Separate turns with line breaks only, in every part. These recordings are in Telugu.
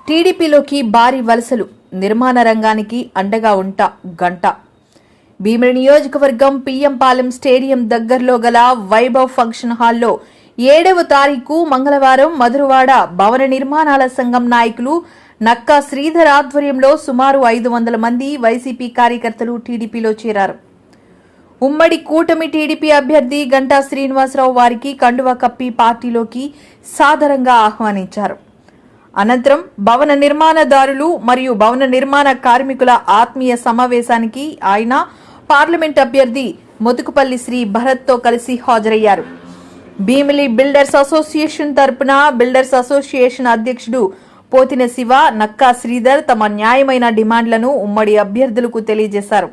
టీడీపీలోకి భారీ వలసలు, నిర్మాణ రంగానికి అండగా ఉంటా గంట. భీమిలి నియోజకవర్గం పిఎంపాలెం స్టేడియం దగ్గరలో గల వైభవ్ ఫంక్షన్ హాల్లో 7వ తారీఖు మంగళవారం మధురవాడ భవన నిర్మాణాల సంఘం నాయకులు నక్కా శ్రీధర్ ఆధ్వర్యంలో సుమారు 500 మంది వైసీపీ కార్యకర్తలు టీడీపీలో చేరారు. ఉమ్మడి కూటమి టీడీపీ అభ్యర్థి గంటా శ్రీనివాసరావు వారికి కండువా కప్పి పార్టీలోకి సాదరంగా ఆహ్వానించారు. అనంతరం భవన నిర్మాణదారులు మరియు భవన నిర్మాణ కార్మికుల ఆత్మీయ సమావేశానికి ఆయన పార్లమెంట్ అభ్యర్థి మొతుకుపల్లి శ్రీ భరత్తో కలిసి హాజరయ్యారు. భీమిలి బిల్డర్స్ అసోసియేషన్ తరపున బిల్డర్స్ అసోసియేషన్ అధ్యక్షుడు పోతిన శివ, నక్కా శ్రీధర్ తమ న్యాయమైన డిమాండ్లను ఉమ్మడి అభ్యర్థులకు తెలియజేశారు.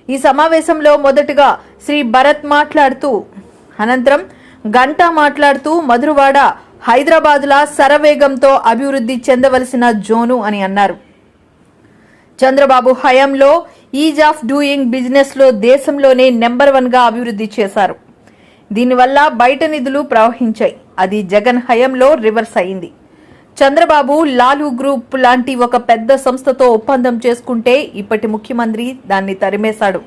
ఈ సమావేశంలో మొదటగా శ్రీ భరత్ మాట్లాడుతూ, అనంతరం గంటా మాట్లాడుతూ మధురవాడ హైదరాబాద్ల శరవేగంతో అభివృద్ధి చెందవలసిన జోను అని అన్నారు. చంద్రబాబు హయాంలో ఈజ్ ఆఫ్ డూయింగ్ బిజినెస్ లో దేశంలోనే నెంబర్ 1గా అభివృద్ధి చేశారు. దీనివల్ల బయట నిధులు ప్రవహించాయి. అది జగన్ హయాంలో రివర్స్ అయింది. చంద్రబాబు లాలు గ్రూప్ లాంటి ఒక పెద్ద సంస్థతో ఒప్పందం చేసుకుంటే ఇప్పటి ముఖ్యమంత్రి దాన్ని తరిమేశాడు.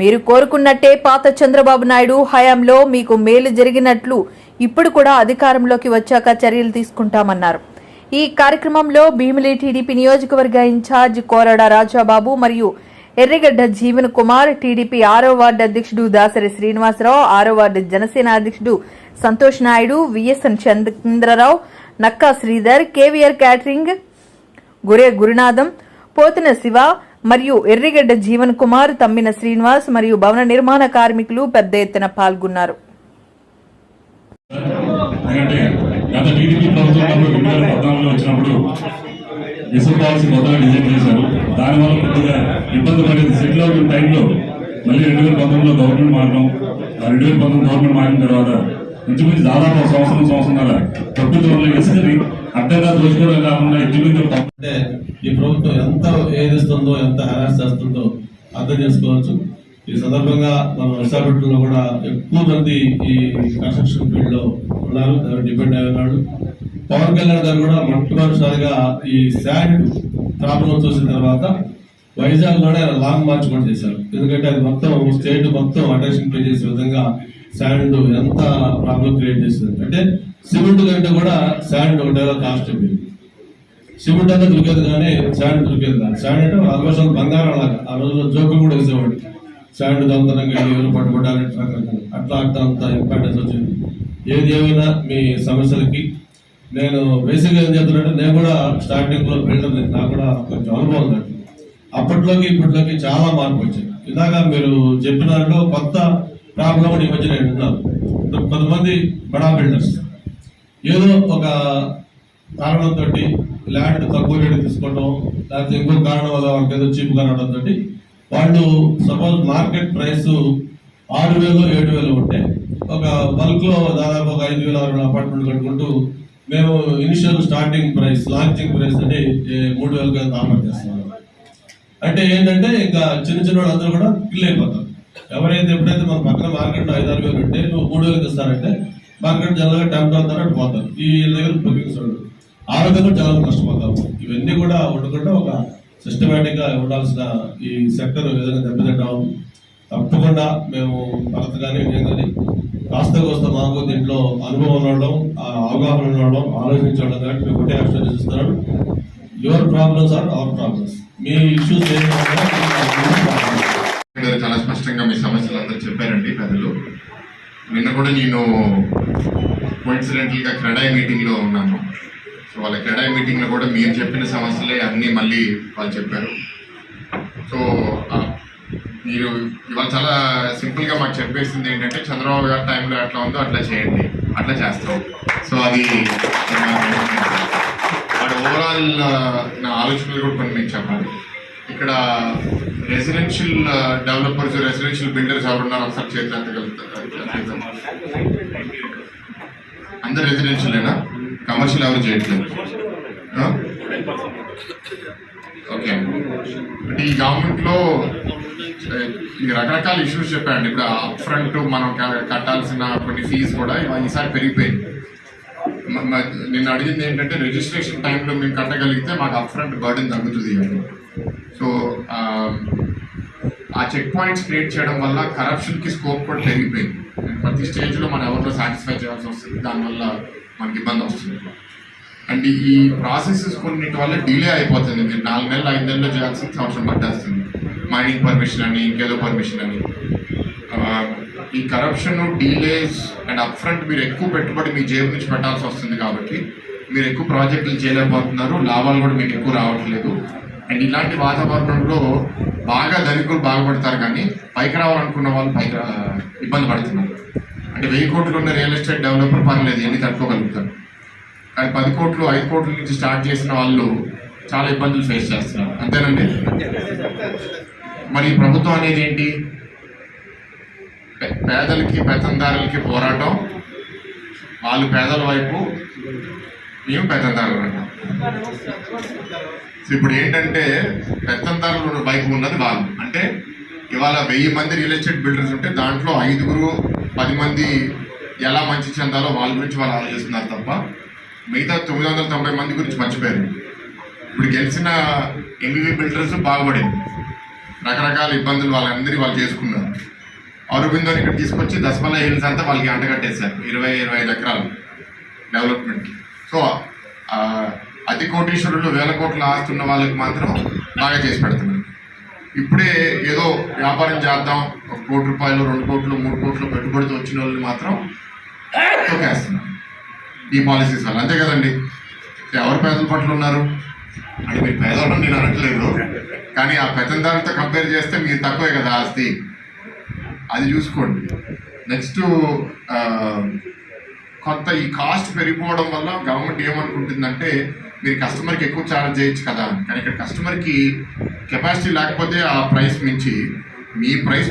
మీరు కోరుకున్నట్టే పాత చంద్రబాబు నాయుడు హయాంలో మీకు మేలు జరిగినట్లు ఇప్పుడు కూడా అధికారంలోకి వచ్చాక చర్యలు తీసుకుంటామన్నారు. ఈ కార్యక్రమంలో భీమిలి టీడీపీ నియోజకవర్గ ఇన్ఛార్జ్ కోరడ రాజాబాబు మరియు ఎర్రగడ్డ జీవన్ కుమార్, టీడీపీ 6వ వార్డు అధ్యక్షుడు దాసరి శ్రీనివాసరావు, 6వ వార్డు జనసేన అధ్యక్షుడు సంతోష్ నాయుడు, విఎస్ఎన్ చంద్రరావు, నక్కా శ్రీధర్, కేవీఆర్ క్యాటరింగ్, గురే గురునాథం, పోతిన శివ మరియు ఎర్రగడ్డ జీవన్ కుమార్, తమ్మిన శ్రీనివాస్ మరియు భవన నిర్మాణ కార్మికులు పెద్ద ఎత్తున పాల్గొన్నారు.
దానివల్ల కొద్దిగా ఇబ్బంది పడేది. సెటిల్ అవుతున్న టైంలో మళ్ళీ 2019లో గవర్నమెంట్ మారడం, 2019 గవర్నమెంట్ మారిన తర్వాత ఇంచుమించు దాదాపు సంవత్సరంన్నర ప్రభుత్వంలో ఇసుకని అడ్డంగా దోచుకోవడం కాకుండా ఇంచుమించు
అంటే ఈ ప్రభుత్వం ఎంత ఏదిస్తుందో, ఎంత హెరాస్ చేస్తుందో అర్థం చేసుకోవచ్చు. ఈ సందర్భంగా మన విశాఖపట్నంలో కూడా ఎక్కువ మంది ఈ కన్స్ట్రక్షన్ ఫీల్డ్ లో ఉన్నారు, డిపెండ్ అయి ఉన్నాడు. పవన్ కళ్యాణ్ గారు కూడా మొట్టమొదటిసారిగా ఈ శాండ్ ప్రాబ్లం చూసిన తర్వాత వైజాగ్ లోనే లాంగ్ మార్చ్ కూడా చేశారు. ఎందుకంటే అది మొత్తం స్టేట్ మొత్తం అటెన్షన్ పే చేసే విధంగా శాండ్ ఎంత ప్రాబ్లం క్రియేట్ చేసింది. అంటే సిమెంట్ కంటే కూడా శాండ్ ఒకటేలా కాస్ట్ అయిపోయింది. సిమెంట్ అంతా దొరికేది కానీ శాండ్ దొరికేది కాదు. శాండ్ అంటే ఆల్మోస్ట్ బంగారం లాగా ఆ రోజుల్లో జోకులు కూడా వేసేవాడు. శాండ్ దొంగతనంగా ఎవరు పట్టుబడాలి అట్లా అంత ఇంపార్టెన్స్ వచ్చింది. ఏది ఏమైనా మీ సమస్యలకి నేను బేసిక్గా ఏం చెప్తున్నానంటే, నేను కూడా స్టార్టింగ్ లో బిల్డర్, నాకు కూడా కొంచెం అనుభవం ఉందండి. అప్పట్లోకి ఇప్పట్లోకి చాలా మార్పు వచ్చింది. ఇలాగ మీరు చెప్పిన దాంట్లో కొత్త ప్రాబ్లం ఈ మధ్య నేను విన్నాను. కొంతమంది బడా బిల్డర్స్ ఏదో ఒక కారణంతో ల్యాండ్ తక్కువ రేటు తీసుకోవడం, లేకపోతే ఇంకో కారణం వల్ల వాళ్ళకి ఏదో చీప్ కావడంతో వాళ్ళు సపోజ్ మార్కెట్ ప్రైస్ 6,000 7,000 ఉంటే ఒక బల్క్ లో దాదాపు ఒక 5,000 అపార్ట్మెంట్ కట్టుకుంటూ మేము initial starting price, launching price అని 3,000 ఆఫర్ చేస్తున్నాం. అంటే ఏంటంటే ఇంకా చిన్న చిన్న వాళ్ళందరూ కూడా కిల్ అయిపోతారు. ఎప్పుడైతే మన పక్కన మార్కెట్ 5-6 వేలు ఉంటే నువ్వు 3,000 ఇస్తారంటే మార్కెట్ జనరల్గా 10 అటు పోతారు. ఈ దగ్గర బుకింగ్స్ ఉండదు. ఆరోగ్యంగా చాలా కష్టపోతాము. ఇవన్నీ కూడా ఉండకుండా ఒక సిస్టమేటిక్ గా ఉండాల్సిన ఈ సెక్టర్ ఏదైనా దెబ్బతింటాం. తప్పకుండా మేము భరత్ కానీ విజయం కానీ కాస్త మాకు దీంట్లో అనుభవం ఉండడం, అవగాహన ఉండడం, ఆలోచించడం కాబట్టి మేము ఒకటే యాక్షన్ చేస్తున్నాడు. Your problems are our problems. మీ ఇష్యూస్
చాలా స్పష్టంగా మీ సమస్యలు అందరూ చెప్పారండి పెద్దలు. నిన్న కూడా నేను కోఇన్సిడెంటల్ గా క్రెడాయ్ మీటింగ్ లో ఉన్నాను. సో వాళ్ళ క్రెడాయ్ మీటింగ్ లో కూడా మీరు చెప్పిన సమస్యలే అన్నీ మళ్ళీ వాళ్ళు చెప్పారు. సో మీరు ఇవాళ చాలా సింపుల్గా మాకు చెప్పేసింది ఏంటంటే, చంద్రబాబు గారి టైంలో ఎట్లా ఉందో అట్లా చేయండి, అట్లా చేస్తాం. సో అది వాడు ఓవరాల్ నా ఆలోచనలు కూడా కొన్ని మీకు చెప్పాలి. ఇక్కడ రెసిడెన్షియల్ డెవలపర్స్, రెసిడెన్షియల్ బిల్డర్స్ ఎవరున్నారు ఒకసారి చేతులు అందరు రెసిడెన్షియలేనా? కమర్షియల్ ఎవరు చేయట్లేదు. ఓకే, అంటే ఈ గవర్నమెంట్లో ఈ రకరకాల ఇష్యూస్ చెప్పారండి. ఇప్పుడు అప్ ఫ్రంట్ మనం కట్టాల్సిన కొన్ని ఫీజు కూడా ఈసారి పెరిగిపోయింది. నిన్ను అడిగింది ఏంటంటే రిజిస్ట్రేషన్ టైంలో మేము కట్టగలిగితే మాకు అప్ ఫ్రంట్ బర్డెన్ తగ్గుతుంది అని. సో ఆ చెక్ పాయింట్స్ క్రియేట్ చేయడం వల్ల కరప్షన్కి స్కోప్ కూడా పెరిగిపోయింది. ప్రతి స్టేజ్లో మనం ఎవరిలో సాటిస్ఫై చేయాల్సి వస్తుంది, దానివల్ల మనకి ఇబ్బంది వస్తుంది. అండ్ ఈ ప్రాసెసెస్ కొన్నిటి వల్ల డిలే అయిపోతుంది. మీరు 4 నెలలు 5 నెలల్లో చేయాల్సిన సంవత్సరం పట్టేస్తుంది. మైనింగ్ పర్మిషన్ అని, ఇంకేదో పర్మిషన్ అని. ఈ corruption, delays and up front మీరు ఎక్కువ పెట్టుబడి మీ జేబు నుంచి పెట్టాల్సి వస్తుంది. కాబట్టి మీరు ఎక్కువ ప్రాజెక్టులు చేయలేకపోతున్నారు, లాభాలు కూడా మీకు ఎక్కువ రావట్లేదు. అండ్ ఇలాంటి వాతావరణంలో బాగా ధనికులు బాగుపడతారు, కానీ పైకి రావాలనుకున్న వాళ్ళు ఇబ్బంది పడుతున్నారు. అంటే 1000 కోట్లు ఉన్న రియల్ ఎస్టేట్ డెవలపర్ పర్లేదు, ఎన్ని తట్టుకోగలుగుతారు. కానీ 10 కోట్లు 5 కోట్ల నుంచి స్టార్ట్ చేసిన వాళ్ళు చాలా ఇబ్బందులు ఫేస్ చేస్తున్నారు. అంతేనండి. మరి ఈ ప్రభుత్వం అనేది ఏంటి? పేదలకి పెత్తందారులకి పోరాటం, వాళ్ళు పేదల వైపు, మేము పెత్తందారులు అంటాం. ఇప్పుడు ఏంటంటే పెత్తందారుల వైపు ఉన్నది వాళ్ళు. అంటే ఇవాళ 1000 మంది రియల్ ఎస్టేట్ బిల్డర్స్ ఉంటే దాంట్లో 5-10 మంది ఎలా మంచి చెందాలో వాళ్ళ గురించి వాళ్ళు ఆలోచిస్తున్నారు తప్ప మిగతా 990 మంది గురించి మర్చిపోయారు. ఇప్పుడు గెలిచిన ఎంబీబీ బిల్డర్స్ బాగుపడింది, రకరకాల ఇబ్బందులు వాళ్ళు చేసుకున్నారు. అరబిందోని ఇక్కడ తీసుకొచ్చి దశమల హిల్స్ అంతా వాళ్ళకి అంటగట్టేశారు, 20-25 ఎకరాలు డెవలప్మెంట్. సో అతి కోటీశ్వరులు 1000 కోట్ల ఆస్తున్న వాళ్ళకి మాత్రం బాగా చేసి పెడుతున్నారు. ఇప్పుడే ఏదో వ్యాపారం చేద్దాం, 1 కోటి రూపాయలు 2 కోట్లు 3 కోట్లు పెట్టుబడితో వచ్చిన వాళ్ళని మాత్రం తొక్కేస్తున్నారు ఈ పాలసీస్ వల్ల. అంతే కదండి. ఎవరు పేదల పట్ల ఉన్నారు అంటే మీరు పేదవాళ్ళని నేను అనట్లేదు, కానీ ఆ పెత్తందారులతో కంపేర్ చేస్తే మీరు తక్కువే కదా ఆస్తి, అది చూసుకోండి. నెక్స్ట్ కొంత ఈ కాస్ట్ పెరిగిపోవడం వల్ల గవర్నమెంట్ ఏమనుకుంటుందంటే మీరు కస్టమర్కి ఎక్కువ ఛార్జ్ చేయొచ్చు కదా, కానీ ఇక్కడ కస్టమర్కి కెపాసిటీ లేకపోతే ఆ ప్రైస్ మించి మీ ప్రైస్